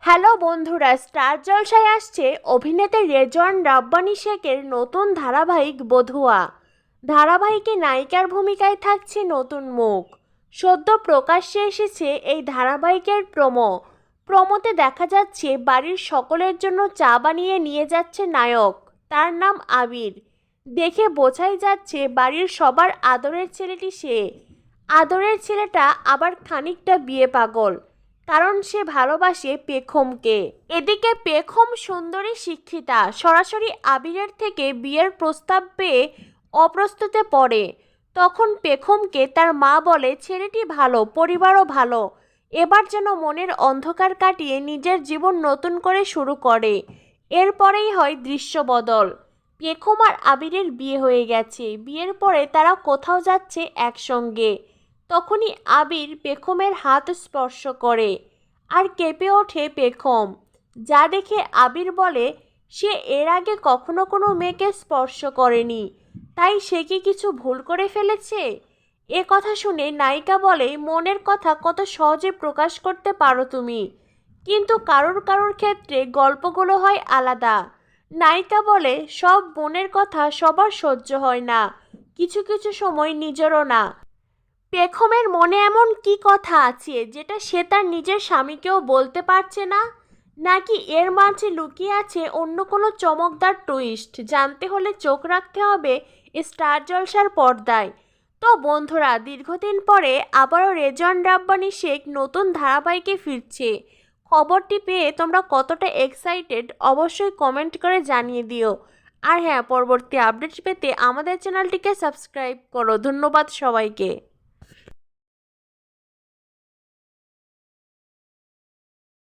Hello বন্ধুরা, star জলসায় আসছে অভিনেতা রেজওয়ান রাব্বানী শেখের নতুন ধারাবাহিক বধুয়া। ধারাবাহিকে নায়িকার ভূমিকায় থাকছে নতুন মুখ। সদ্য প্রকাশ্যে এসেছে এই ধারাবাহিকের প্রোমোতে দেখা যাচ্ছে বাড়ির সকলের জন্য চা বানিয়ে নিয়ে যাচ্ছে নায়ক। তার নাম আবির। দেখে বোঝাই যাচ্ছে বাড়ির সবার আদরের ছেলেটি সে। আদরের ছেলেটা আবার খানিকটা বিয়ে পাগল, কারণ সে ভালোবাসে পেখমকে। এদিকে পেখম সুন্দরী শিক্ষিতা সরাসরি আবিরের থেকে বিয়ের প্রস্তাব পেয়ে অপ্রস্তুতে পড়ে। তখন পেখমকে তার মা বলে ছেলেটি ভালো, পরিবারও ভালো, এবার যেন মনের অন্ধকার কাটিয়ে নিজের জীবন নতুন করে শুরু করে। এরপরেই হয় দৃশ্য বদল। পেখম আর আবিরের বিয়ে হয়ে গেছে। বিয়ের পরে তারা কোথাও যাচ্ছে একসঙ্গে। তখনই আবির পেখমের হাত স্পর্শ করে আর কেঁপে ওঠে পেখম। যা দেখে আবির বলে সে এর আগে কখনো কোনো মেয়েকে স্পর্শ করেনি, তাই সে কি কিছু ভুল করে ফেলেছে। এ কথা শুনে নায়িকা বলে মনের কথা কত সহজে প্রকাশ করতে পারো তুমি, কিন্তু কারোর কারোর ক্ষেত্রে গল্পগুলো হয় আলাদা। নায়িকা বলে সব মনের কথা সবার সহ্য হয় না, কিছু কিছু সময় নিজেরও না। পেখমের মনে এমন কি কথা আছে যেটা সে তার নিজের স্বামীকেও বলতে পারছে না? নাকি এর মাঝে লুকিয়ে আছে অন্য কোনো চমকদার টুইস্ট? জানতে হলে চোখ রাখতে হবে স্টার জলসার পর্দায়। তো বন্ধুরা, দীর্ঘদিন পরে আবারও রেজওয়ান রাব্বানী শেখ নতুন ধারাবাহিকে ফিরছে। খবরটি পেয়ে তোমরা কতটা এক্সাইটেড অবশ্যই কমেন্ট করে জানিয়ে দিও। আর হ্যাঁ, পরবর্তী আপডেট পেতে আমাদের চ্যানেলটিকে সাবস্ক্রাইব করো। ধন্যবাদ সবাইকে।